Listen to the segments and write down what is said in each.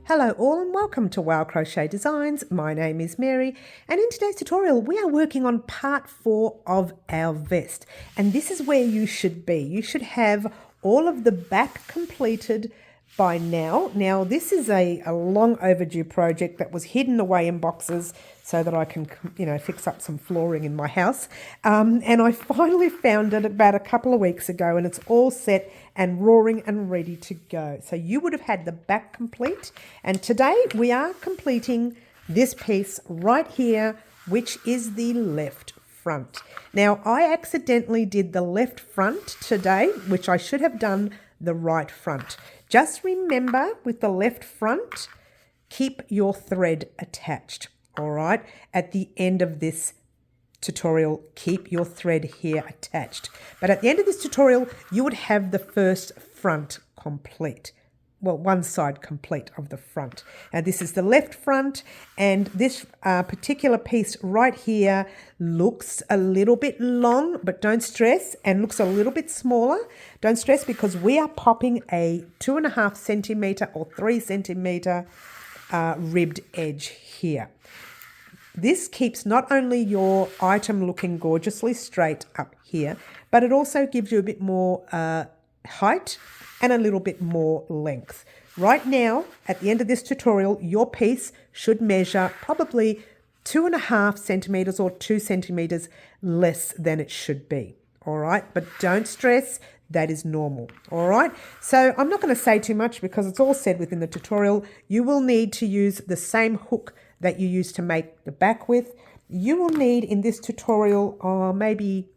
Hello all and welcome to Crochet Designs. My name is Mary and in today's tutorial we are working on part 4 of our vest, and this is where you should be. You should have all of the back completed by now. Now this is a long overdue project that was hidden away in boxes so that I can fix up some flooring in my house, and I finally found it about a couple of weeks ago and it's all set and roaring and ready to go. So you would have had the back complete, and today we are completing this piece right here, which is the left front. Now I accidentally did the left front today, which I should have done the right front. Just remember, with the left front, keep your thread attached. All right, at the end of this tutorial, keep your thread here attached. But at the end of this tutorial, you would have the first front complete. Well, one side complete of the front. Now this is the left front, and this particular piece right here looks a little bit long, but don't stress, and looks a little bit smaller. Don't stress, because we are popping a 2.5 centimeter or 3 centimeter ribbed edge here. This keeps not only your item looking gorgeously straight up here, but it also gives you a bit more height and a little bit more length. Right now, at the end of this tutorial, your piece should measure probably 2.5 centimeters or 2 centimeters less than it should be. All right, but don't stress, that is normal. All right, so I'm not going to say too much because it's all said within the tutorial. You will need to use the same hook that you use to make the back with. You will need in this tutorial maybe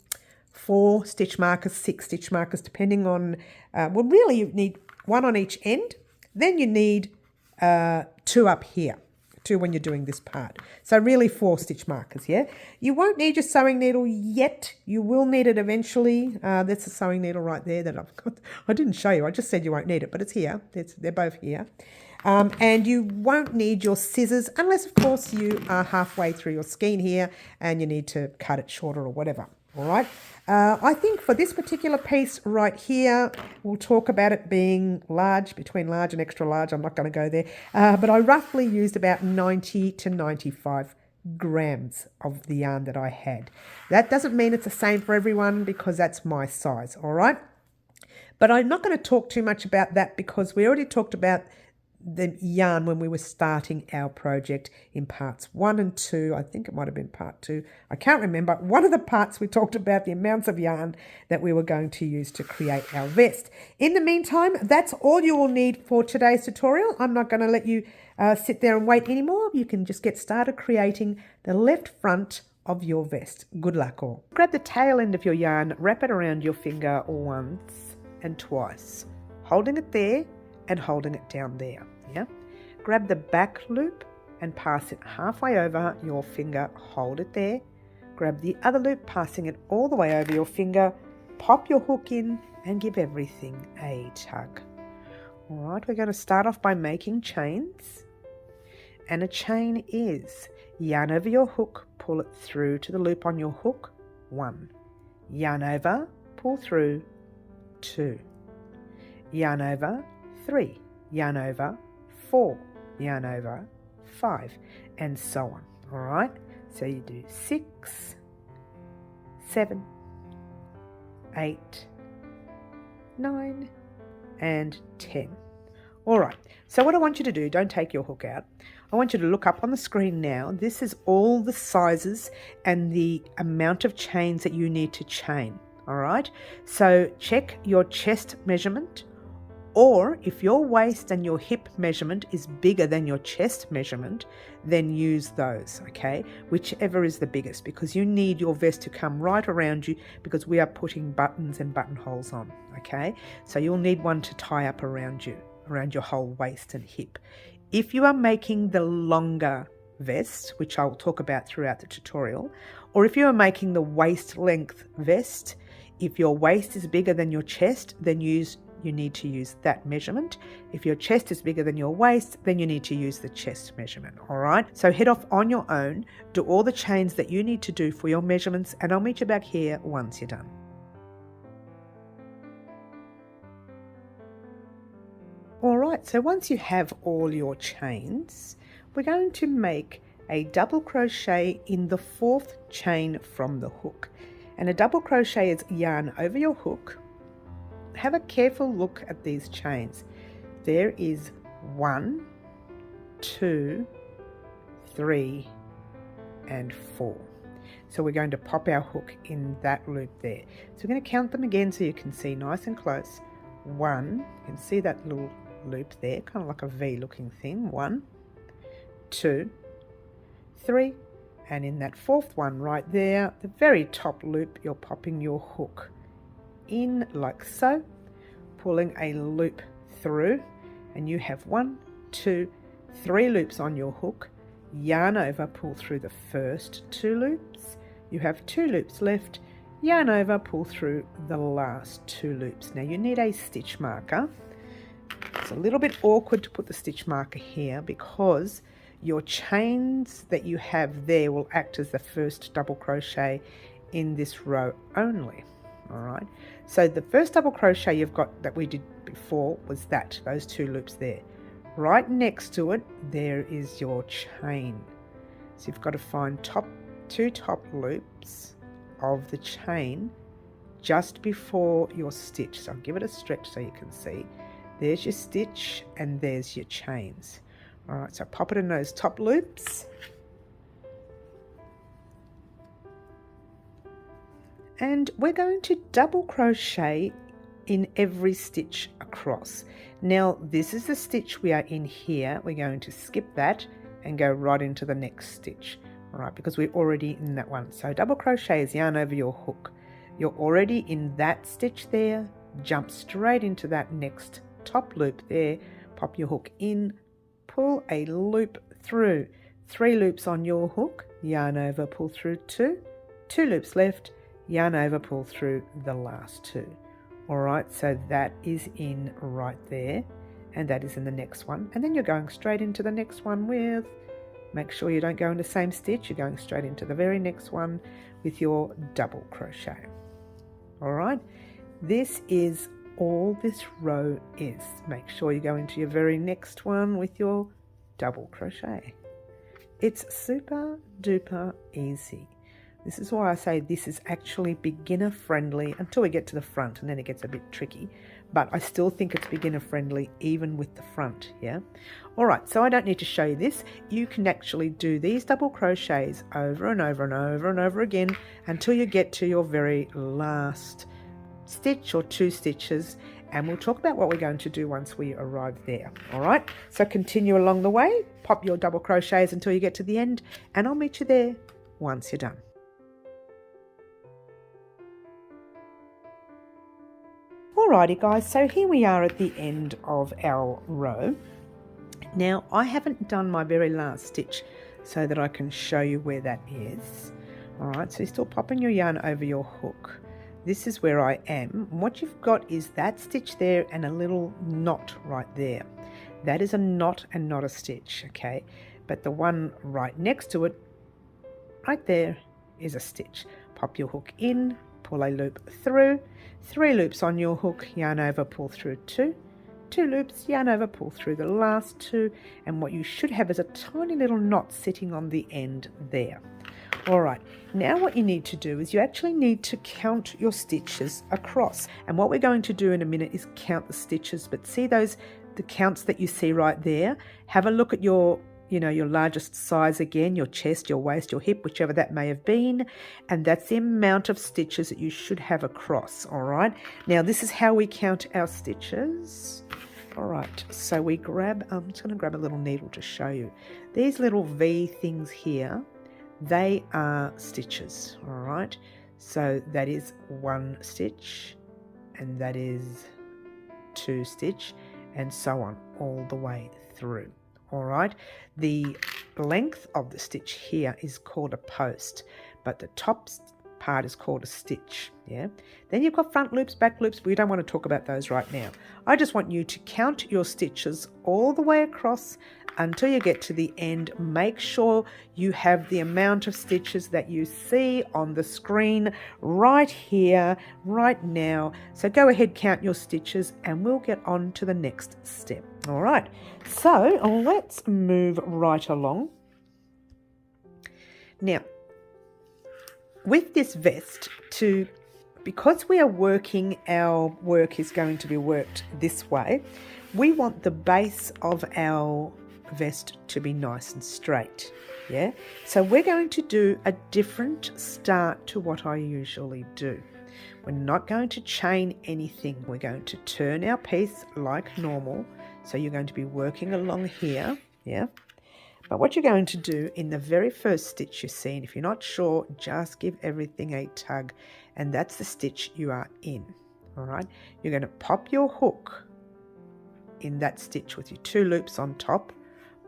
4 stitch markers, 6 stitch markers, depending on, well, really you need 1 on each end. Then you need 2 up here, 2 when you're doing this part. So really 4 stitch markers, yeah? You won't need your sewing needle yet. You will need it eventually. That's a sewing needle right there that I've got. I didn't show you, I just said you won't need it, but it's here. They're both here. And you won't need your scissors unless, of course, you are halfway through your skein here and you need to cut it shorter or whatever. All right. I think for this particular piece right here, we'll talk about it being large, between large and extra large. I'm not going to go there. But I roughly used about 90 to 95 grams of the yarn that I had. That doesn't mean it's the same for everyone because that's my size. All right. But I'm not going to talk too much about that because we already talked about the yarn when we were starting our project in parts 1 and 2. I think it might have been part 2. I can't remember. One of the parts we talked about the amounts of yarn that we were going to use to create our vest. In the meantime, that's all you will need for today's tutorial. I'm not going to let you sit there and wait anymore. You can just get started creating the left front of your vest. Good luck all. Grab the tail end of your yarn, wrap it around your finger once and twice, holding it there and holding it down there. Yeah. Grab the back loop and pass it halfway over your finger, hold it there. Grab the other loop, passing it all the way over your finger, pop your hook in and give everything a tug. All right, we're going to start off by making chains. And a chain is yarn over your hook, pull it through to the loop on your hook, 1. Yarn over, pull through, 2. Yarn over, 3, yarn over, 4, yarn over, 5, and so on. All right, so you do 6, 7, 8, 9, and 10. All right, so what I want you to do, don't take your hook out. I want you to look up on the screen now. This is all the sizes and the amount of chains that you need to chain. All right, so check your chest measurement, or if your waist and your hip measurement is bigger than your chest measurement, then use those, okay? Whichever is the biggest, because you need your vest to come right around you because we are putting buttons and buttonholes on, okay? So you'll need one to tie up around you, around your whole waist and hip. If you are making the longer vest, which I'll talk about throughout the tutorial, or if you are making the waist length vest, if your waist is bigger than your chest, then you need to use that measurement. If your chest is bigger than your waist, then you need to use the chest measurement. All right, so head off on your own, do all the chains that you need to do for your measurements, and I'll meet you back here once you're done. All right, so once you have all your chains, we're going to make a double crochet in the 4th chain from the hook. And a double crochet is yarn over your hook. Have a careful look at these chains. There is 1, 2, 3, and 4. So we're going to pop our hook in that loop there. So we're going to count them again so you can see nice and close. 1, you can see that little loop there, kind of like a V looking thing. 1, 2, 3, and in that 4th one right there, the very top loop, you're popping your hook in like so, pulling a loop through, and you have 1, 2, 3 loops on your hook. Yarn over, pull through the first 2 loops. You have 2 loops left. Yarn over, pull through the last 2 loops. Now you need a stitch marker. It's a little bit awkward to put the stitch marker here because your chains that you have there will act as the first double crochet in this row only. All right, so the first double crochet you've got that we did before was those 2 loops there. Right next to it, there is your chain. So you've got to find 2 top loops of the chain just before your stitch. So I'll give it a stretch so you can see. There's your stitch and there's your chains. All right, so pop it in those top loops. And we're going to double crochet in every stitch across. Now this is the stitch we are in here. We're going to skip that and go right into the next stitch. All right, because we're already in that one. So double crochet is yarn over your hook. You're already in that stitch there. Jump straight into that next top loop there. Pop your hook in, pull a loop through. 3 loops on your hook. Yarn over, pull through 2. 2 loops left. Yarn over, pull through the last 2. All right, so that is in right there, and that is in the next one. And then you're going straight into the next one with, make sure you don't go in the same stitch, you're going straight into the very next one with your double crochet. All right, this is all this row is. Make sure you go into your very next one with your double crochet. It's super duper easy. This is why I say this is actually beginner friendly until we get to the front, and then it gets a bit tricky. But I still think it's beginner friendly even with the front, yeah? All right, so I don't need to show you this. You can actually do these double crochets over and over and over and over again until you get to your very last stitch or 2 stitches, and we'll talk about what we're going to do once we arrive there. All right, so continue along the way, pop your double crochets until you get to the end, and I'll meet you there once you're done. Alrighty guys, so here we are at the end of our row. Now I haven't done my very last stitch so that I can show you where that is. Alright, so you're still popping your yarn over your hook. This is where I am. What you've got is that stitch there and a little knot right there. That is a knot and not a stitch, okay? But the one right next to it, right there, is a stitch. Pop your hook in, pull a loop through, 3 loops on your hook, yarn over, pull through 2, 2 loops, yarn over, pull through the last 2, and what you should have is a tiny little knot sitting on the end there. All right, now what you need to do is you actually need to count your stitches across, and what we're going to do in a minute is count the stitches. But see the counts that you see right there? Have a look at your largest size again, your chest, your waist, your hip, whichever that may have been, and that's the amount of stitches that you should have across. All right, now this is how we count our stitches. All right, so we grab, I'm just going to grab a little needle to show you. These little V things here, they are stitches. All right, so that is 1 stitch, and that is 2 stitch, and so on all the way through. All right, the length of the stitch here is called a post, but the top part is called a stitch. Yeah. Then you've got front loops, back loops. We don't want to talk about those right now. I just want you to count your stitches all the way across until you get to the end. Make sure you have the amount of stitches that you see on the screen right here, right now. So go ahead, count your stitches, and we'll get on to the next step. All right, so let's move right along. Now, with this vest, because we are working, our work is going to be worked this way, we want the base of our vest to be nice and straight. Yeah, so we're going to do a different start to what I usually do. We're not going to chain anything. We're going to turn our piece like normal. So you're going to be working along here. Yeah. But what you're going to do in the very first stitch you see, and if you're not sure, just give everything a tug, and that's the stitch you are in. All right. You're going to pop your hook in that stitch with your 2 loops on top,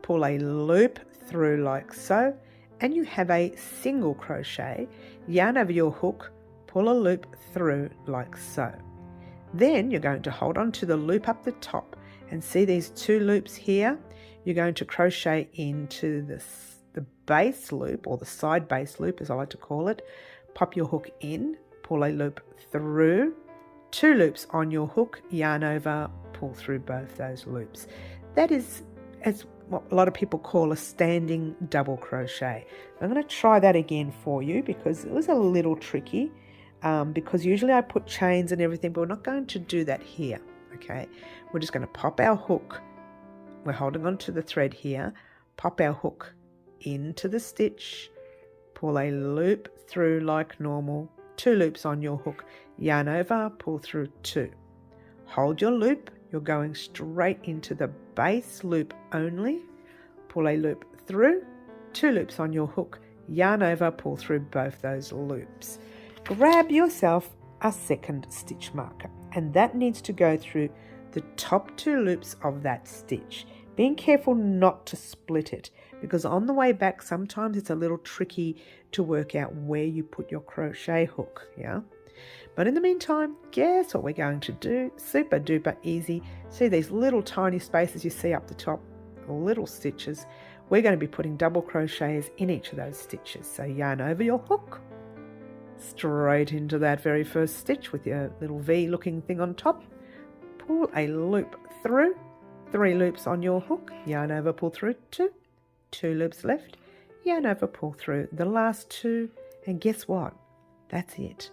pull a loop through like so, and you have a single crochet, yarn over your hook, pull a loop through like so. Then you're going to hold on to the loop up the top and see these 2 loops here. You're going to crochet into the base loop, or the side base loop as I like to call it. Pop your hook in, pull a loop through, 2 loops on your hook, yarn over, pull through both those loops. That is as what a lot of people call a standing double crochet. I'm going to try that again for you because it was a little tricky, because usually I put chains and everything, but we're not going to do that here. Okay, we're just going to pop our hook. We're holding on to the thread here, pop our hook into the stitch, pull a loop through like normal, 2 loops on your hook, yarn over, pull through 2. Hold your loop, you're going straight into the base loop only, pull a loop through, 2 loops on your hook, yarn over, pull through both those loops. Grab yourself a second stitch marker, and that needs to go through the top 2 loops of that stitch, being careful not to split it, because on the way back sometimes it's a little tricky to work out where you put your crochet hook. Yeah, but in the meantime, guess what we're going to do? Super duper easy. See these little tiny spaces you see up the top, little stitches. We're going to be putting double crochets in each of those stitches. So yarn over your hook, straight into that very first stitch with your little V looking thing on top, pull a loop through, 3 loops on your hook, yarn over, pull through 2, 2 loops left, yarn over, pull through the last 2, and guess what? That's it.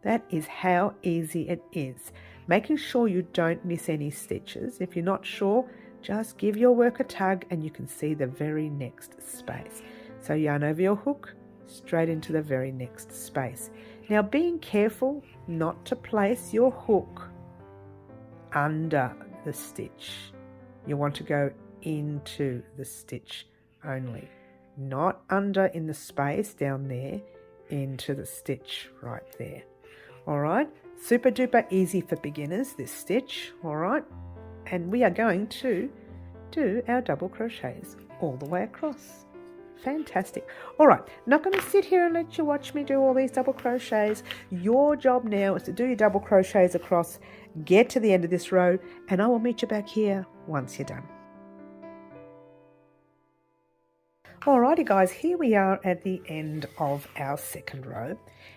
That is how easy it is. Making sure you don't miss any stitches. If you're not sure, just give your work a tug and you can see the very next space. So yarn over your hook, straight into the very next space. Now being careful not to place your hook under the stitch. You want to go into the stitch only, not under in the space down there, into the stitch right there. All right, super duper easy for beginners, this stitch. All right, and we are going to do our double crochets all the way across. Fantastic. All right, not going to sit here and let you watch me do all these double crochets. Your job now is to do your double crochets across, get to the end of this row, and I will meet you back here once you're done. Alrighty guys, here we are at the end of our second row,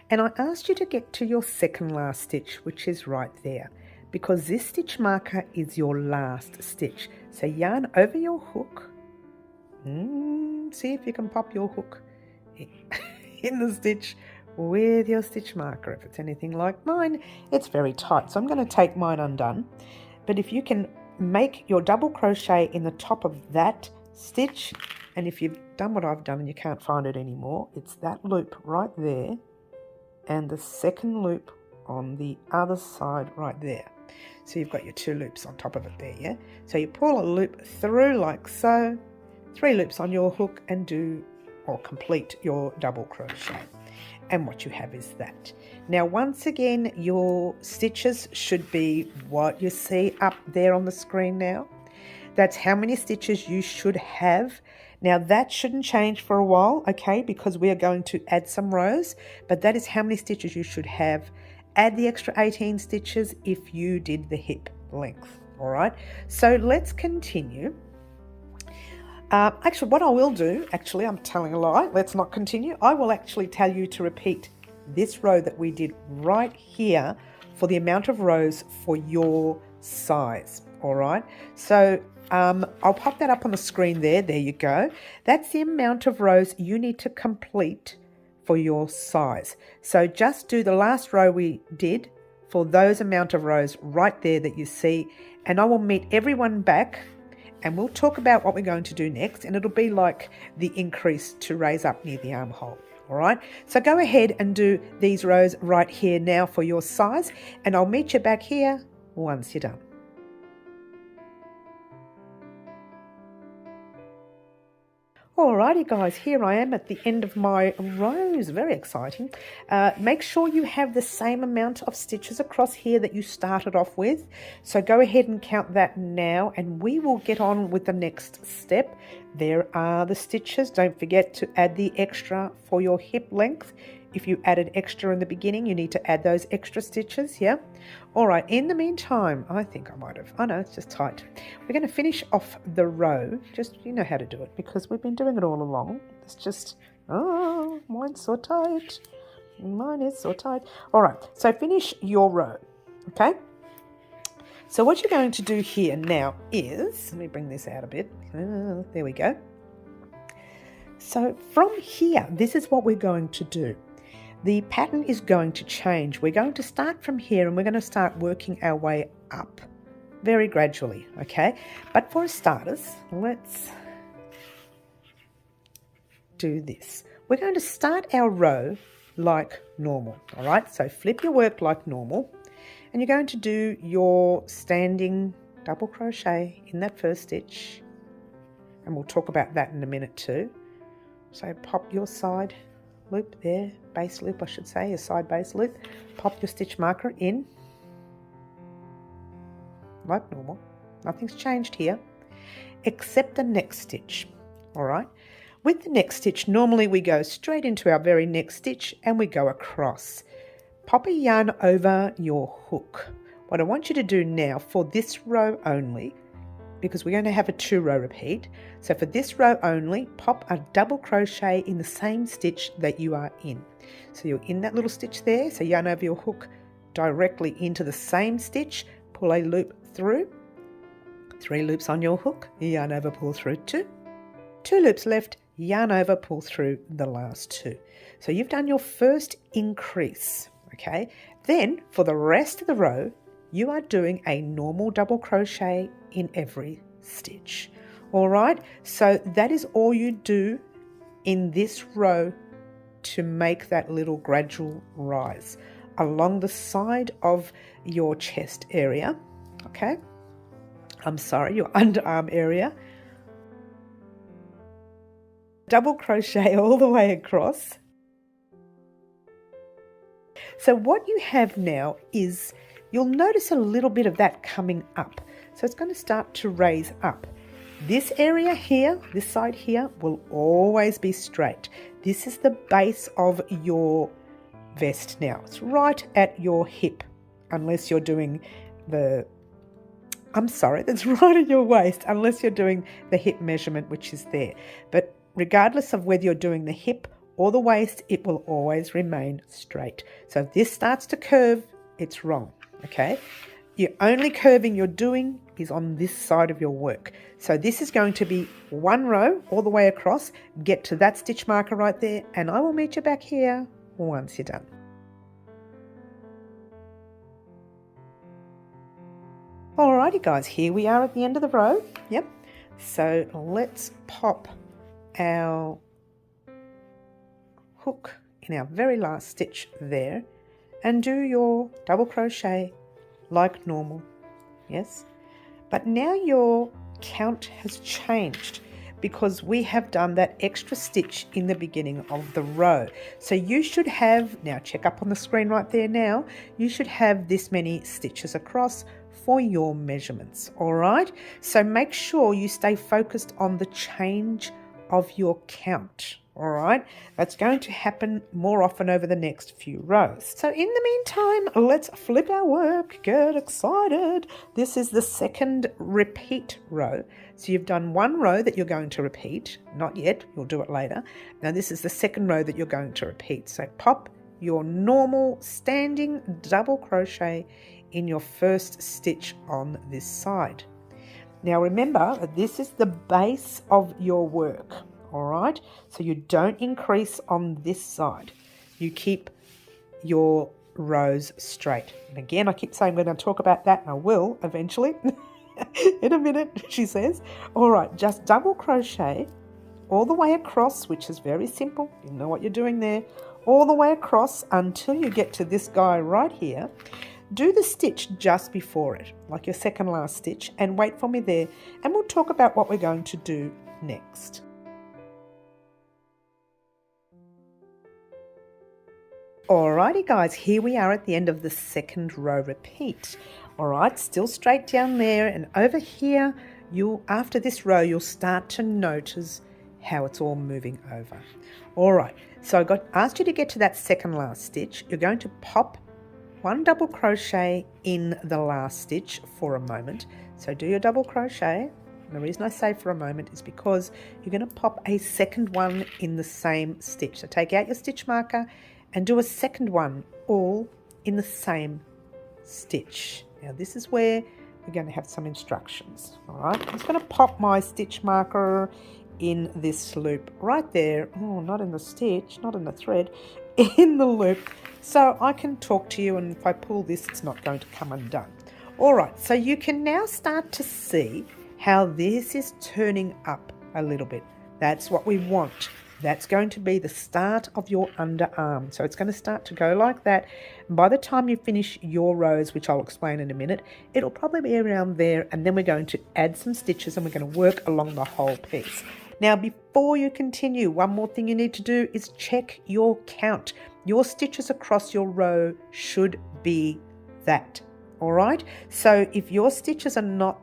and I asked you to get to your second last stitch, which is right there, because this stitch marker is your last stitch. So yarn over your hook. See if you can pop your hook in the stitch with your stitch marker. If it's anything like mine, it's very tight, so I'm going to take mine undone. But if you can make your double crochet in the top of that stitch, and if you've done what I've done and you can't find it anymore, it's that loop right there and the second loop on the other side right there. So you've got your 2 loops on top of it there, yeah? So you pull a loop through like so, 3 loops on your hook, and do or complete your double crochet. And what you have is that. Now once again, your stitches should be what you see up there on the screen now. That's how many stitches you should have. Now that shouldn't change for a while, okay, because we are going to add some rows, but that is how many stitches you should have. Add the extra 18 stitches if you did the hip length, all right? So let's continue. Actually, what I will do, I'm telling a lie, let's not continue. I will actually tell you to repeat this row that we did right here for the amount of rows for your size, all right? So I'll pop that up on the screen there. There you go. That's the amount of rows you need to complete for your size. So just do the last row we did for those amount of rows right there that you see, and I will meet everyone back and we'll talk about what we're going to do next, and it'll be like the increase to raise up near the armhole. All right, so go ahead and do these rows right here now for your size, and I'll meet you back here once you're done. Alrighty guys, here I am at the end of my rows, very exciting. Make sure you have the same amount of stitches across here that you started off with. So go ahead and count that now, and we will get on with the next step. There are the stitches. Don't forget to add the extra for your hip length. If you added extra in the beginning, you need to add those extra stitches, yeah? All right, in the meantime, I think I might have, oh no, it's just tight. We're going to finish off the row. Just, you know how to do it because we've been doing it all along. It's just, oh, mine's so tight. Mine is so tight. All right, so finish your row, okay? So what you're going to do here now is, let me bring this out a bit. There we go. So from here, this is what we're going to do. The pattern is going to change. We're going to start from here and we're going to start working our way up very gradually, okay? But for starters, let's do this. We're going to start our row like normal, all right? So flip your work like normal, and you're going to do your standing double crochet in that first stitch, and we'll talk about that in a minute too. So pop your side loop there, base loop I should say, a side base loop, pop your stitch marker in like normal. Nothing's changed here except the next stitch. All right, with the next stitch normally we go straight into our very next stitch and we go across. Pop a yarn over your hook. What I want you to do now for this row only, because we're going to have a 2-row repeat. So for this row only, pop a double crochet in the same stitch that you are in. So you're in that little stitch there, so yarn over your hook directly into the same stitch, pull a loop through, 3 loops on your hook, yarn over, pull through 2, 2 loops left, yarn over, pull through the last 2. So you've done your first increase, okay? Then for the rest of the row, you are doing a normal double crochet in every stitch. All right, so that is all you do in this row to make that little gradual rise along the side of your chest area, okay? I'm sorry, your underarm area. Double crochet all the way across. So what you have now is, you'll notice a little bit of that coming up. So it's going to start to raise up. This area here, this side here, will always be straight. This is the base of your vest now. It's right at your hip, unless you're doing the, I'm sorry, that's right at your waist, unless you're doing the hip measurement, which is there. But regardless of whether you're doing the hip or the waist, it will always remain straight. So if this starts to curve, it's wrong, okay? Your only curving you're doing is on this side of your work. So this is going to be 1 row all the way across. Get to that stitch marker right there, and I will meet you back here once you're done. Alrighty guys, here we are at the end of the row. Yep. So let's pop our hook in our very last stitch there and do your double crochet like normal. Yes, but now your count has changed because we have done that extra stitch in the beginning of the row. So you should have, now check up on the screen right there now, you should have this many stitches across for your measurements. All right, so make sure you stay focused on the change of your count. All right, that's going to happen more often over the next few rows. So in the meantime, let's flip our work, get excited. This is the second repeat row. So you've done one row that you're going to repeat, not yet, you'll do it later. Now this is the second row that you're going to repeat. So pop your normal standing double crochet in your first stitch on this side. Now remember that this is the base of your work. All right, so you don't increase on this side. You keep your rows straight. And again, I keep saying we're going to talk about that, and I will eventually in a minute, she says. All right, just double crochet all the way across, which is very simple. You know what you're doing there. All the way across until you get to this guy right here. Do the stitch just before it, like your second last stitch, and wait for me there, and we'll talk about what we're going to do next. Alrighty guys, here we are at the end of the second row repeat. Alright, still straight down there, and over here, after this row, you'll start to notice how it's all moving over. Alright, so I asked you to get to that second last stitch. You're going to pop one double crochet in the last stitch for a moment. So do your double crochet. And the reason I say for a moment is because you're going to pop a second one in the same stitch. So take out your stitch marker and do a second one all in the same stitch. Now this is where we're going to have some instructions. All right, I'm just going to pop my stitch marker in this loop right there. Oh, not in the stitch, not in the thread, in the loop, so I can talk to you, and if I pull this, it's not going to come undone. All right, so you can now start to see how this is turning up a little bit. That's what we want. That's going to be the start of your underarm. So it's going to start to go like that. And by the time you finish your rows, which I'll explain in a minute, it'll probably be around there. And then we're going to add some stitches and we're going to work along the whole piece. Now, before you continue, one more thing you need to do is check your count. Your stitches across your row should be that. All right. So if your stitches are not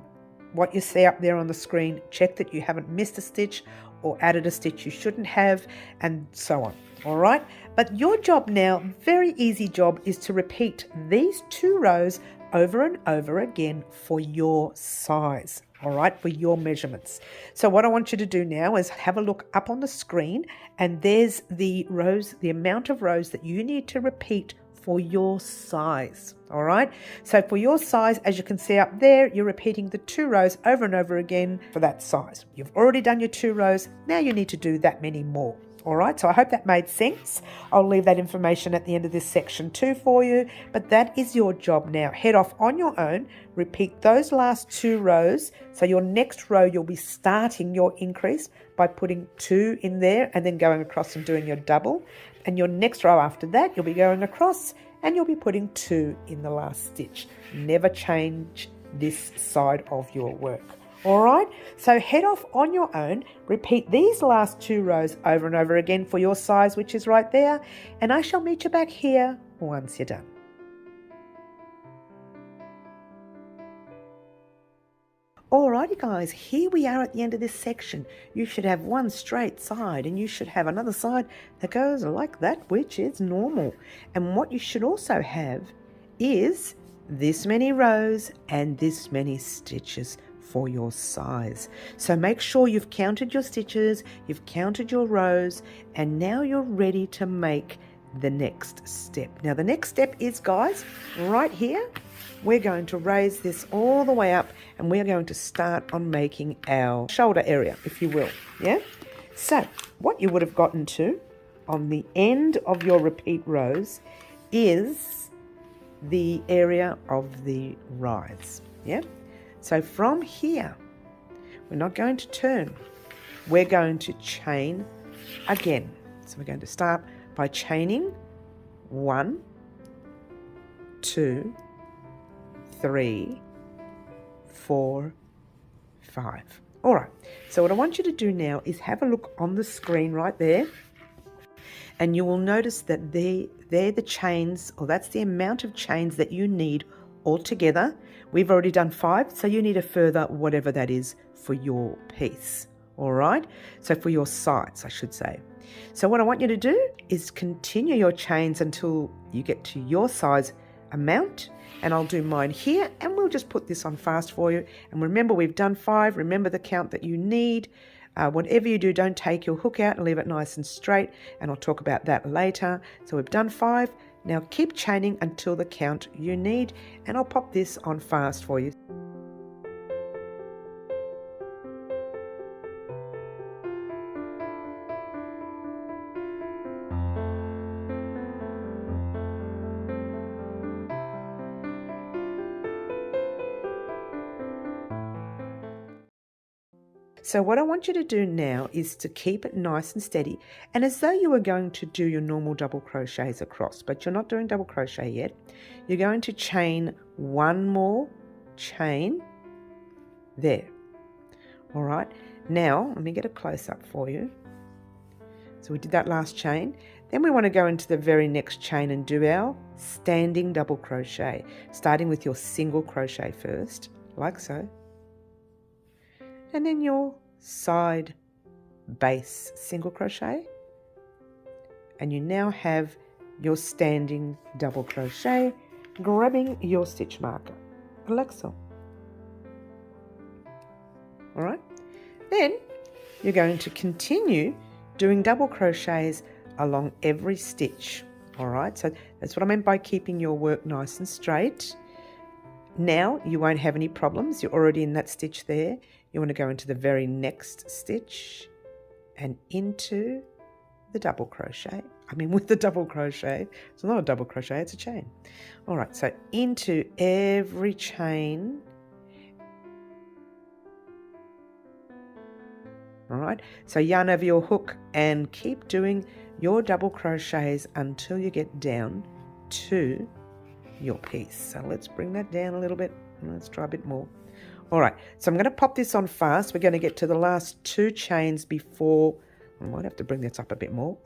what you see up there on the screen, check that you haven't missed a stitch or added a stitch you shouldn't have, and so on. All right, but your job now, very easy job, is to repeat these two rows over and over again for your size. All right, for your measurements. So what I want you to do now is have a look up on the screen, and there's the rows, the amount of rows that you need to repeat for your size. All right, so for your size, as you can see up there, you're repeating the two rows over and over again for that size. You've already done your two rows, now you need to do that many more. All right, so I hope that made sense. I'll leave that information at the end of this section too for you, but that is your job now. Head off on your own, repeat those last two rows. So your next row, you'll be starting your increase by putting two in there and then going across and doing your double. And your next row after that, you'll be going across and you'll be putting two in the last stitch. Never change this side of your work. All right, so head off on your own, repeat these last two rows over and over again for your size, which is right there, and I shall meet you back here once you're done. Alrighty guys, here we are at the end of this section. You should have one straight side and you should have another side that goes like that, which is normal. And what you should also have is this many rows and this many stitches for your size. So make sure you've counted your stitches, you've counted your rows, and now you're ready to make the next step. Now the next step is, guys, right here, we're going to raise this all the way up and we're going to start on making our shoulder area, if you will. Yeah? So what you would have gotten to on the end of your repeat rows is the area of the rise. Yeah? So from here, we're not going to turn. We're going to chain again. So we're going to start by chaining 1, 2, 3, 4, 5. All right. So what I want you to do now is have a look on the screen right there. And you will notice that they're the chains, or that's the amount of chains that you need altogether. We've already done 5, so you need a further whatever that is for your piece. all right? So for your sides, I should say. So what I want you to do is continue your chains until you get to your size amount, and I'll do mine here, and we'll just put this on fast for you. And remember, we've done 5. Remember the count that you need. Whatever you do, don't take your hook out and leave it nice and straight, and I'll talk about that later. So we've done 5. Now keep chaining until the count you need, and I'll pop this on fast for you. So what I want you to do now is to keep it nice and steady, and as though you were going to do your normal double crochets across, but you're not doing double crochet yet. You're going to chain one more chain there. All right, now let me get a close-up for you. So we did that last chain. Then we want to go into the very next chain and do our standing double crochet, starting with your single crochet first, like so. And then your side base single crochet, and you now have your standing double crochet, grabbing your stitch marker like so. All right, then you're going to continue doing double crochets along every stitch. All right, so that's what I meant by keeping your work nice and straight. Now you won't have any problems. You're already in that stitch there. You want to go into the very next stitch and into the double crochet. With the double crochet. It's not a double crochet, it's a chain. All right, so into every chain. All right, so yarn over your hook and keep doing your double crochets until you get down to your piece. So let's bring that down a little bit. Let's try a bit more. All right, so I'm going to pop this on fast. We're going to get to the last 2 chains before, I might have to bring this up a bit more,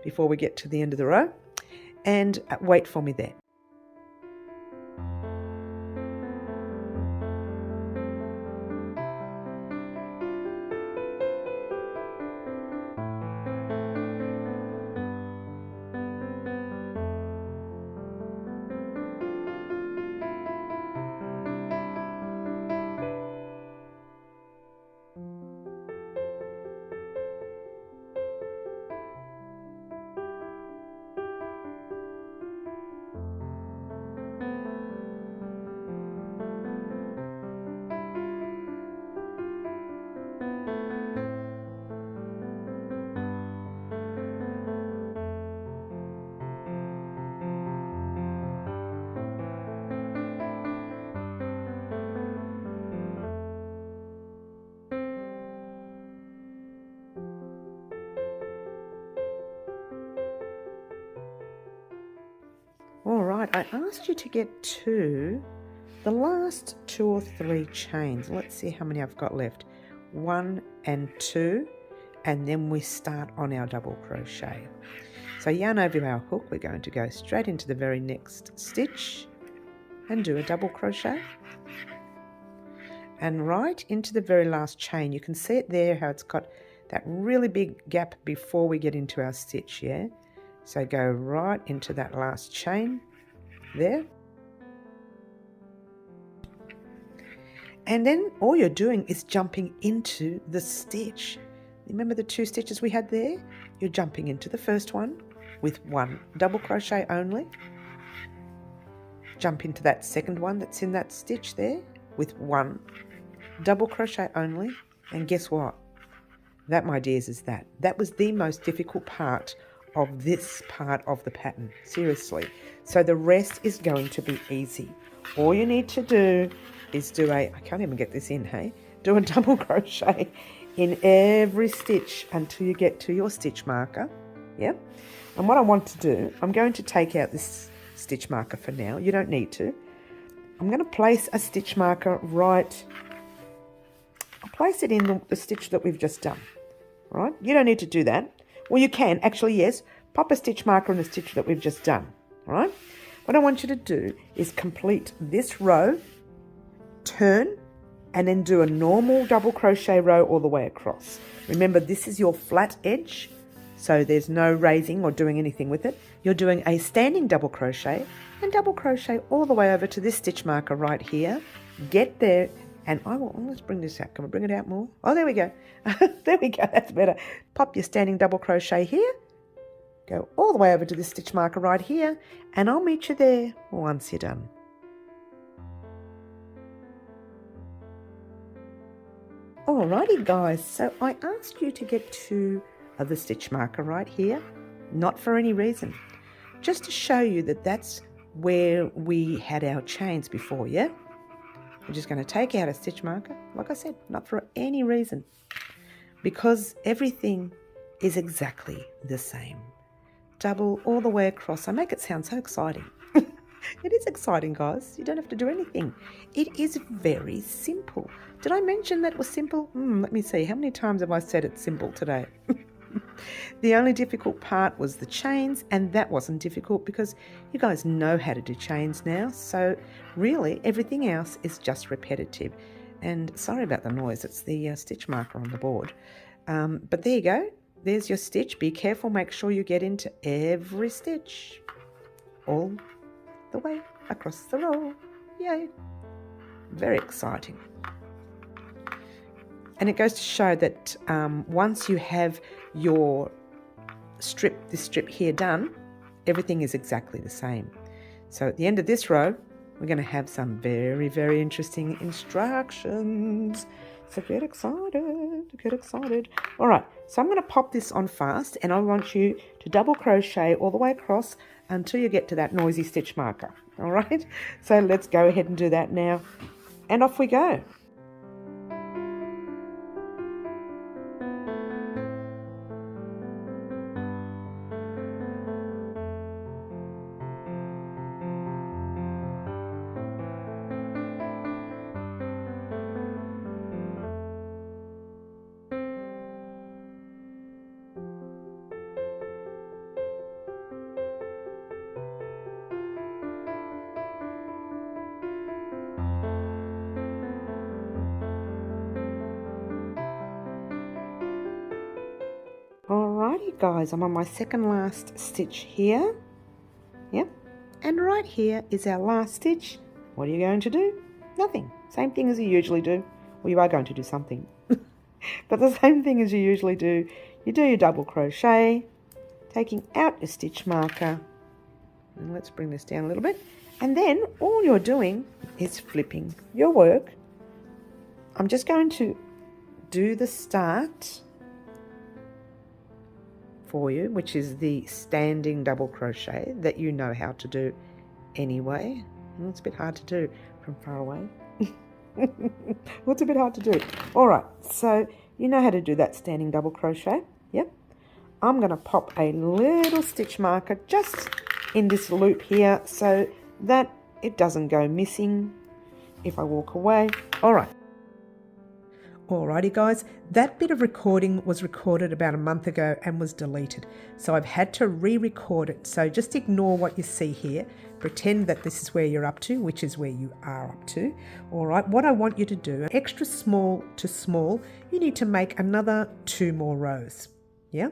before we get to the end of the row. And wait for me there. All right, I asked you to get to the last 2 or 3 chains. Let's see how many I've got left. 1 and 2, and then we start on our double crochet. So yarn over our hook, we're going to go straight into the very next stitch and do a double crochet. And right into the very last chain, you can see it there, how it's got that really big gap before we get into our stitch, yeah? So go right into that last chain there. And then all you're doing is jumping into the stitch. Remember the 2 stitches we had there? You're jumping into the first one with 1 double crochet only. Jump into that second one that's in that stitch there with 1 double crochet only. And guess what? That, my dears, is that. That was the most difficult part of this part of the pattern, seriously. So the rest is going to be easy. All you need to do is do I can't even get this in, hey? Do a double crochet in every stitch until you get to your stitch marker, yeah? And what I want to do, I'm going to take out this stitch marker for now. You don't need to. I'm going to place a stitch marker right, I'll place it in the stitch that we've just done, right? You don't need to do that. Well, you can, actually, yes. Pop a stitch marker in the stitch that we've just done, all right? What I want you to do is complete this row, turn, and then do a normal double crochet row all the way across. Remember, this is your flat edge, so there's no raising or doing anything with it. You're doing a standing double crochet and double crochet all the way over to this stitch marker right here. Get there, and let's bring this out. Can we bring it out more? Oh, there we go. There we go, that's better. Pop your standing double crochet here. Go all the way over to this stitch marker right here, and I'll meet you there once you're done. Alrighty guys, so I asked you to get to the stitch marker right here, not for any reason, just to show you that that's where we had our chains before, yeah? We're just going to take out a stitch marker, like I said, not for any reason, because everything is exactly the same. Double all the way across. I make it sound so exciting. It is exciting, guys. You don't have to do anything. It is very simple. Did I mention that was simple? Let me see. How many times have I said it's simple today? The only difficult part was the chains, and that wasn't difficult because you guys know how to do chains now. So really, everything else is just repetitive. And sorry about the noise. It's the stitch marker on the board. But there you go. There's your stitch. Be careful. Make sure you get into every stitch. All the way across the row. Yay. Very exciting. And it goes to show that once you have your this strip here done, everything is exactly the same. So at the end of this row, we're going to have some very, very interesting instructions. So get excited, get excited. All right, so I'm going to pop this on fast, and I want you to double crochet all the way across until you get to that noisy stitch marker. All right, so let's go ahead and do that now, and off we go. Alrighty guys, I'm on my second last stitch here. Yep, and right here is our last stitch. What are you going to do? Nothing. Same thing as you usually do. Well, you are going to do something. But the same thing as you usually do. You do your double crochet, taking out your stitch marker. And let's bring this down a little bit. And then all you're doing is flipping your work. I'm just going to do the start for you, which is the standing double crochet that you know how to do anyway. It's a bit hard to do from far away. What's a bit hard to do? All right, so you know how to do that standing double crochet. Yep. I'm going to pop a little stitch marker just in this loop here so that it doesn't go missing if I walk away. All right. Alrighty guys, that bit of recording was recorded about a month ago and was deleted. So I've had to re-record it. So just ignore what you see here. Pretend that this is where you're up to, which is where you are up to. Alright, what I want you to do, extra small to small, you need to make another 2 more rows. Yeah?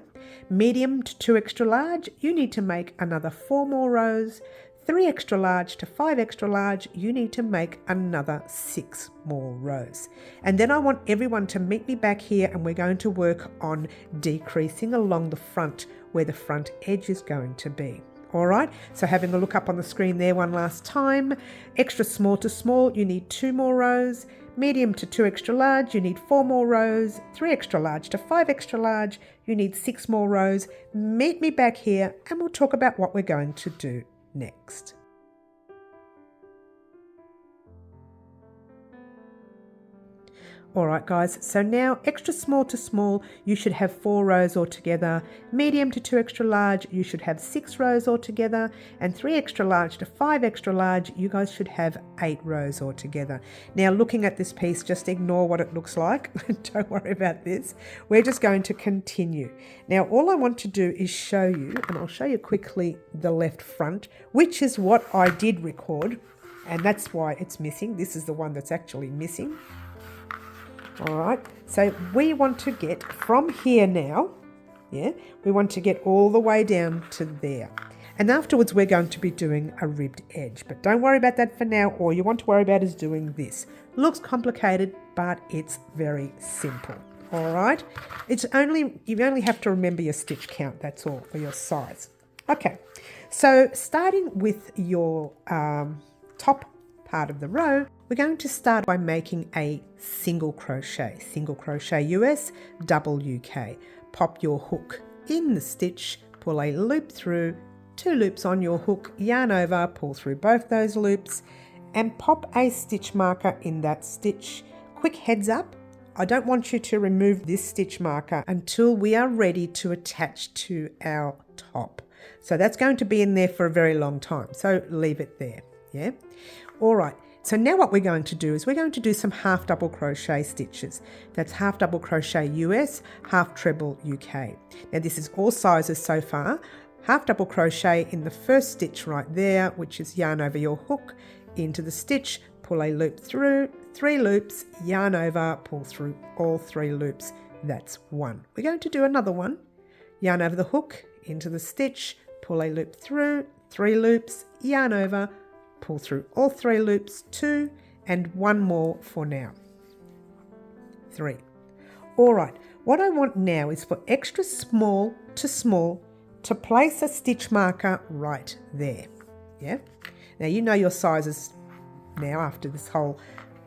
Medium to 2 extra large, you need to make another 4 more rows. 3 extra large to 5 extra large, you need to make another 6 more rows. And then I want everyone to meet me back here, and we're going to work on decreasing along the front where the front edge is going to be. All right, so having a look up on the screen there one last time. Extra small to small, you need 2 more rows. Medium to 2 extra large, you need 4 more rows. 3 extra large to 5 extra large, you need 6 more rows. Meet me back here and we'll talk about what we're going to do next. Alright guys, so now extra small to small, you should have 4 rows altogether. Medium to 2 extra large, you should have 6 rows altogether. And 3 extra large to 5 extra large, you guys should have 8 rows altogether. Now looking at this piece, just ignore what it looks like. Don't worry about this. We're just going to continue. Now all I want to do is show you, and I'll show you quickly the left front, which is what I did record. And that's why it's missing. This is the one that's actually missing. All right, so we want to get from here now, yeah, we want to get all the way down to there. And afterwards we're going to be doing a ribbed edge, but don't worry about that for now. All you want to worry about is doing this. Looks complicated, but it's very simple. All right, you only have to remember your stitch count, that's all, or your size. Okay, so starting with your top part of the row, we're going to start by making a single crochet US, double UK. Pop your hook in the stitch, pull a loop through, 2 loops on your hook, yarn over, pull through both those loops, and pop a stitch marker in that stitch. Quick heads up, I don't want you to remove this stitch marker until we are ready to attach to our top. So that's going to be in there for a very long time, so leave it there, yeah? All right, so now what we're going to do is we're going to do some half double crochet stitches. That's half double crochet US, half treble UK. Now this is all sizes so far. Half double crochet in the first stitch right there, which is yarn over your hook, into the stitch, pull a loop through, 3 loops, yarn over, pull through all 3 loops. That's 1. We're going to do another one. Yarn over the hook, into the stitch, pull a loop through, 3 loops, yarn over, pull through all 3 loops, 2, and 1 more for now. 3. All right, what I want now is for extra small to place a stitch marker right there. Yeah. Now you know your sizes now after this whole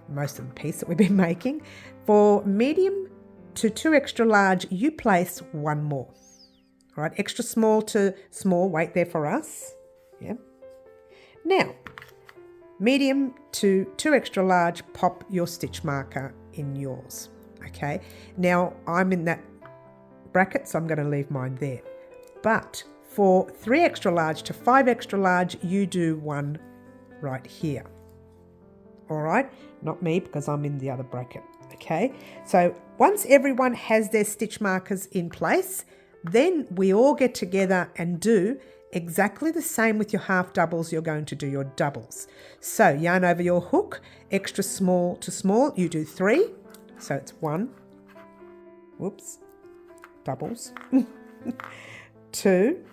most of the piece that we've been making. For medium to 2 extra large, you place 1 more. All right, extra small to small, wait there for us. Yeah. Now, medium to 2 extra large, pop your stitch marker in yours. Okay. Now I'm in that bracket, so I'm going to leave mine there. But for 3 extra large to 5 extra large, you do 1 right here. All right, not me because I'm in the other bracket. Okay, so once everyone has their stitch markers in place, then we all get together and do exactly the same with your half doubles. You're going to do your doubles. So yarn over your hook, extra small to small, you do 3. So it's 1, whoops, doubles, 2,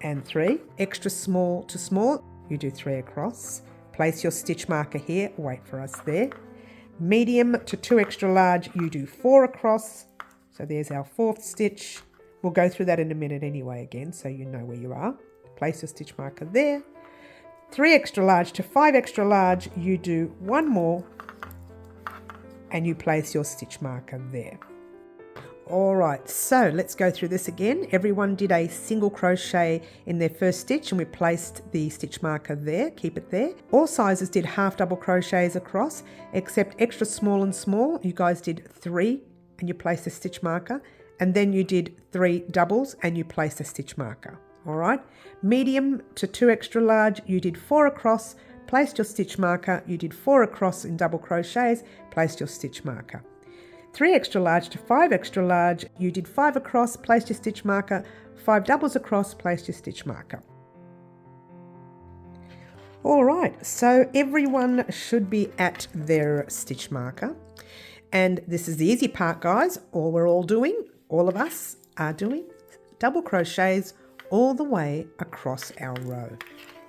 and 3. Extra small to small, you do 3 across. Place your stitch marker here, wait for us there. Medium to 2 extra large, you do 4 across. So there's our 4th stitch. We'll go through that in a minute anyway again, so you know where you are. Place your stitch marker there. 3 extra large to 5 extra large, you do 1 more and you place your stitch marker there. All right, so let's go through this again. Everyone did a single crochet in their first stitch and we placed the stitch marker there, keep it there. All sizes did half double crochets across, except extra small and small. You guys did 3 and you placed a stitch marker, and then you did 3 doubles and you placed a stitch marker. All right, medium to 2 extra large, you did 4 across, placed your stitch marker, you did 4 across in double crochets, placed your stitch marker. 3 extra large to 5 extra large, you did 5 across, placed your stitch marker, 5 doubles across, placed your stitch marker. All right, so everyone should be at their stitch marker. And this is the easy part, guys. All of us are doing double crochets all the way across our row.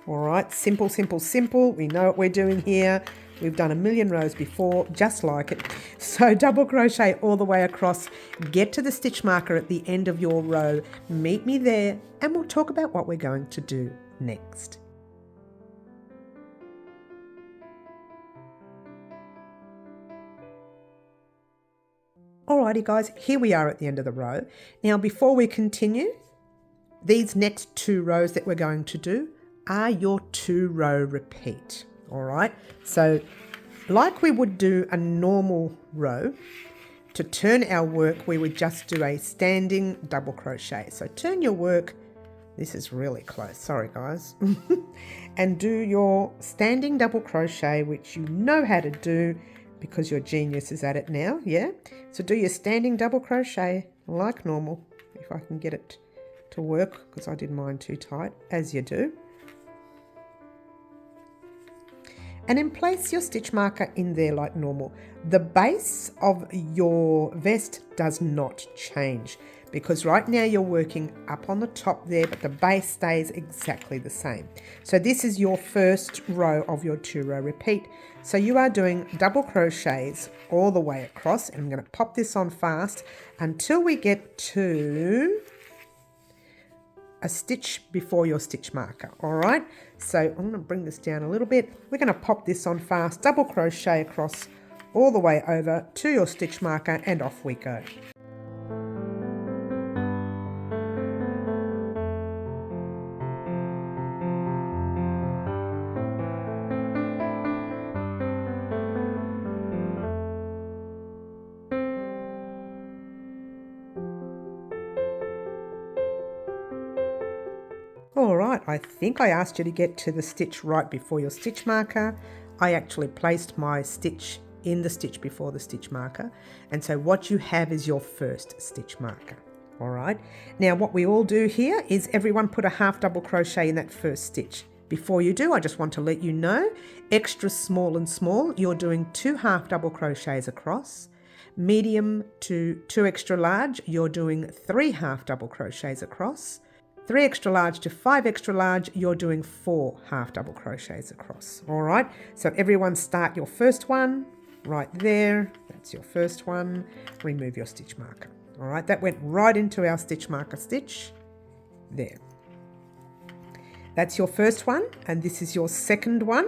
All right, simple, simple, simple. We know what we're doing here. We've done a million rows before, just like it. So double crochet all the way across, get to the stitch marker at the end of your row, meet me there, and we'll talk about what we're going to do next. Alrighty guys, here we are at the end of the row. Now before we continue, these next 2 rows that we're going to do are your 2-row repeat. All right, so like we would do a normal row, to turn our work we would just do a standing double crochet. So turn your work, this is really close, sorry guys, and do your standing double crochet, which you know how to do because your genius is at it now, yeah? So do your standing double crochet like normal, if I can get it to work, because I did mine too tight, as you do. and then place your stitch marker in there like normal. The base of your vest does not change because right now you're working up on the top there, but the base stays exactly the same. So this is your first row of your 2-row repeat. So you are doing double crochets all the way across, and I'm going to pop this on fast until we get to a stitch before your stitch marker. All right, so I'm going to bring this down a little bit. We're going to pop this on fast, double crochet across all the way over to your stitch marker, and off we go. All right, I think I asked you to get to the stitch right before your stitch marker. I actually placed my stitch in the stitch before the stitch marker. And so what you have is your first stitch marker. All right, now what we all do here is everyone put a half double crochet in that first stitch. Before you do, I just want to let you know, extra small and small, you're doing 2 half double crochets across. Medium to 2 extra large, you're doing 3 half double crochets across. 3 extra large to 5 extra large, you're doing 4 half double crochets across. All right, so everyone start your first one right there. That's your first one. Remove your stitch marker. All right, that went right into our stitch marker stitch there. That's your first one, and this is your second one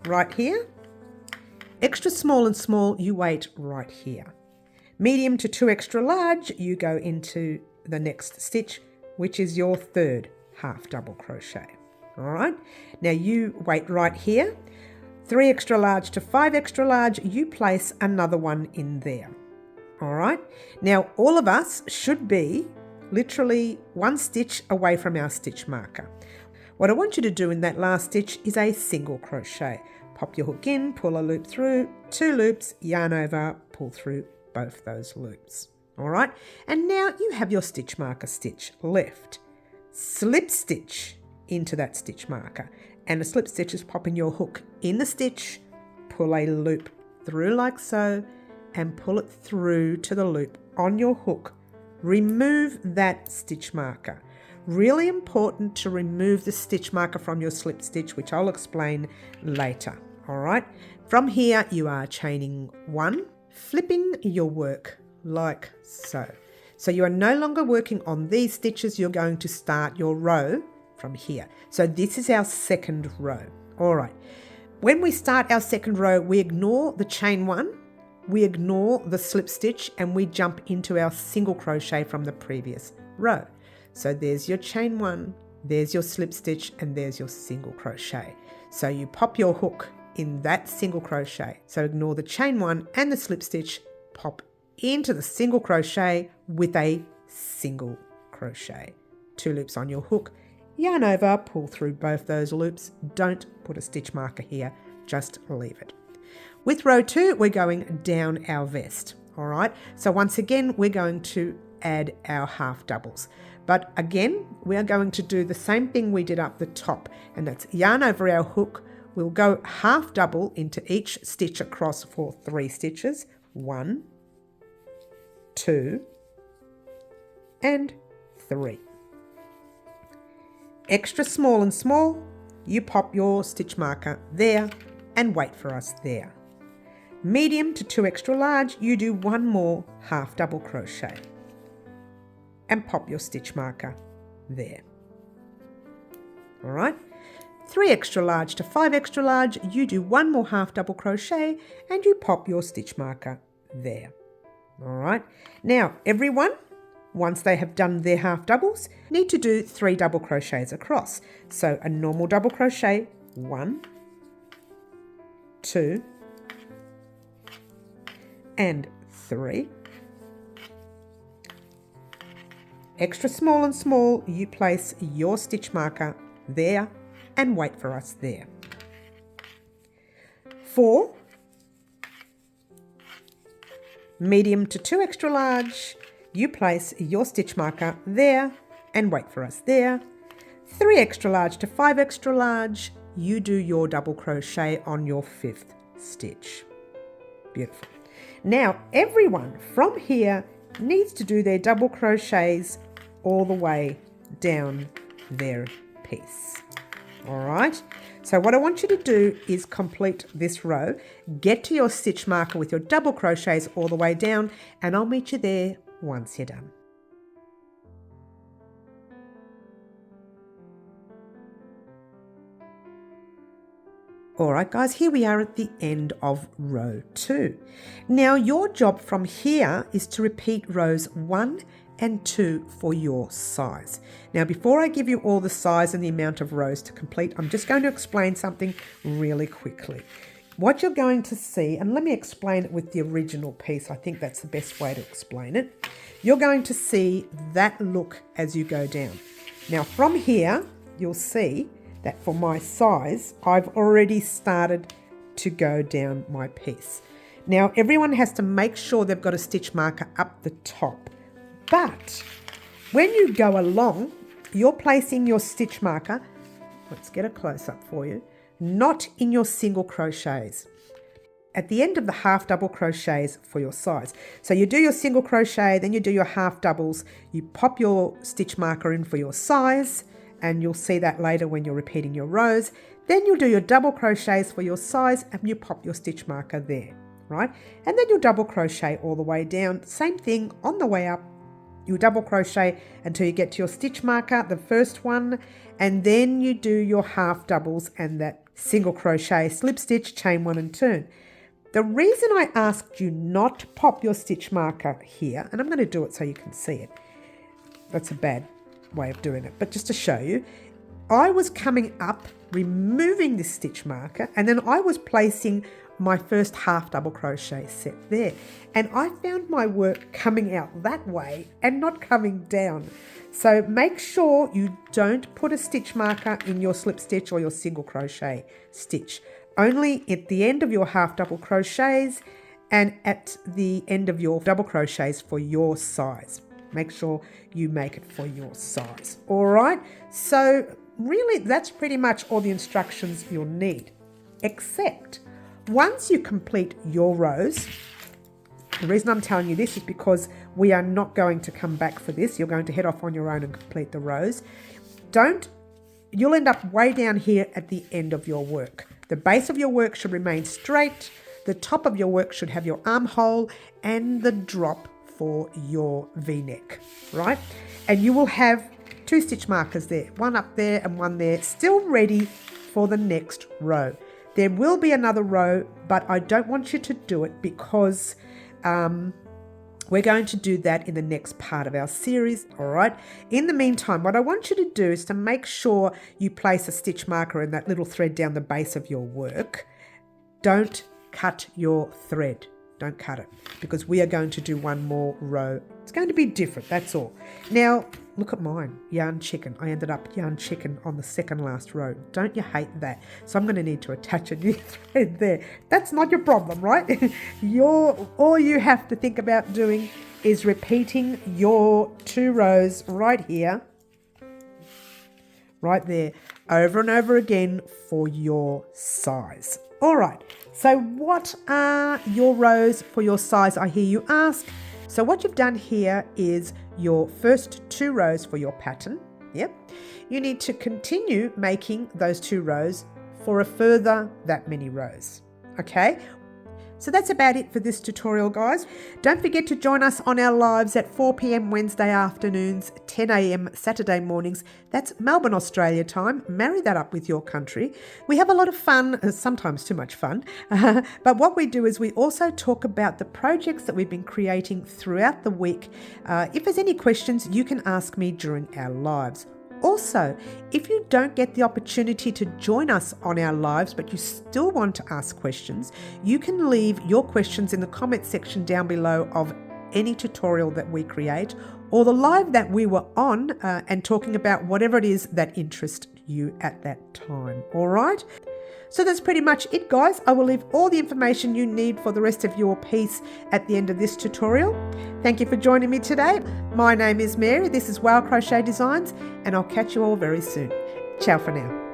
right here. Extra small and small, you wait right here. Medium to 2 extra large, you go into the next stitch, which is your third half double crochet. All right, now you wait right here. 3 extra large to 5 extra large, you place another one in there. All right, now all of us should be literally 1 stitch away from our stitch marker. What I want you to do in that last stitch is a single crochet. Pop your hook in, pull a loop through, 2 loops, yarn over, pull through both those loops. All right, and now you have your stitch marker stitch left. Slip stitch into that stitch marker, and the slip stitch is popping your hook in the stitch, pull a loop through like so, and pull it through to the loop on your hook. Remove that stitch marker. Really important to remove the stitch marker from your slip stitch, which I'll explain later. All right, from here you are chaining 1, flipping your work like so. So you are no longer working on these stitches, you're going to start your row from here. So this is our second row. All right, when we start our second row, we ignore the chain 1, we ignore the slip stitch, and we jump into our single crochet from the previous row. So there's your chain 1, there's your slip stitch, and there's your single crochet. So you pop your hook in that single crochet. So ignore the chain 1 and the slip stitch, pop into the single crochet with a single crochet. 2 loops on your hook, yarn over, pull through both those loops. Don't put a stitch marker here, just leave it. With row 2, we're going down our vest. All right, so once again, we're going to add our half doubles. But again, we are going to do the same thing we did up the top, and that's yarn over our hook. We'll go half double into each stitch across for 3 stitches. 1, 2, and 3. Extra small and small, you pop your stitch marker there and wait for us there. Medium to 2 extra large, you do 1 more half double crochet and pop your stitch marker there. All right, 3 extra large to 5 extra large, you do 1 more half double crochet and you pop your stitch marker there. All right, now everyone, once they have done their half doubles, need to do 3 double crochets across. So a normal double crochet, 1, 2, and 3. Extra small and small, you place your stitch marker there and wait for us there. 4, medium to 2 extra large, you place your stitch marker there and wait for us there. 3 extra large to 5 extra large, you do your double crochet on your 5th stitch. Beautiful. Now everyone from here needs to do their double crochets all the way down their piece. All right, so what I want you to do is complete this row, get to your stitch marker with your double crochets all the way down, and I'll meet you there once you're done. All right, guys, here we are at the end of row 2. Now your job from here is to repeat rows 1 and 2 for your size. Now, before I give you all the size and the amount of rows to complete, I'm just going to explain something really quickly. What you're going to see, and let me explain it with the original piece, I think that's the best way to explain it. You're going to see that look as you go down. Now from here, you'll see that for my size, I've already started to go down my piece. Now everyone has to make sure they've got a stitch marker up the top. But when you go along, you're placing your stitch marker, let's get a close-up for you, not in your single crochets, at the end of the half double crochets for your size. So you do your single crochet, then you do your half doubles, you pop your stitch marker in for your size, and you'll see that later when you're repeating your rows. Then you'll do your double crochets for your size and you pop your stitch marker there, right? And then you'll double crochet all the way down. Same thing on the way up. You'll double crochet until you get to your stitch marker, the first one, and then you do your half doubles and that single crochet, slip stitch, chain 1 and turn. The reason I asked you not to pop your stitch marker here, and I'm going to do it so you can see it. That's a bad way of doing it, but just to show you, I was coming up, removing this stitch marker, and then I was placing my first half double crochet set there, and I found my work coming out that way and not coming down. So make sure you don't put a stitch marker in your slip stitch or your single crochet stitch, only at the end of your half double crochets and at the end of your double crochets for your size. Make sure you make it for your size. All right, so really that's pretty much all the instructions you'll need, except once you complete your rows. The reason I'm telling you this is because we are not going to come back for this. You're going to head off on your own and complete the rows. You'll end up way down here at the end of your work. The base of your work should remain straight. The top of your work should have your armhole and the drop for your V-neck, right? And you will have 2 stitch markers there, one up there and one there, still ready for the next row. There will be another row, but I don't want you to do it because we're going to do that in the next part of our series, all right? In the meantime, what I want you to do is to make sure you place a stitch marker in that little thread down the base of your work. Don't cut your thread. Don't cut it, because we are going to do one more row. It's going to be different, that's all. Now, look at mine, yarn chicken. I ended up yarn chicken on the second last row. Don't you hate that? So I'm going to need to attach a new thread there. That's not your problem, right? All you have to think about doing is repeating your 2 rows right here, right there, over and over again for your size. All right, so what are your rows for your size, I hear you ask? So what you've done here is your first 2 rows for your pattern. Yep. You need to continue making those 2 rows for a further that many rows. Okay. So that's about it for this tutorial, guys. Don't forget to join us on our lives at 4 p.m. Wednesday afternoons, 10 a.m. Saturday mornings. That's Melbourne, Australia time. Marry that up with your country. We have a lot of fun, sometimes too much fun. But what we do is we also talk about the projects that we've been creating throughout the week. If there's any questions, you can ask me during our lives. Also, if you don't get the opportunity to join us on our lives, but you still want to ask questions, you can leave your questions in the comment section down below of any tutorial that we create or the live that we were on and talking about whatever it is that interests you at that time. All right? So that's pretty much it, guys. I will leave all the information you need for the rest of your piece at the end of this tutorial. Thank you for joining me today. My name is Mary. This is Crochet Designs, and I'll catch you all very soon. Ciao for now.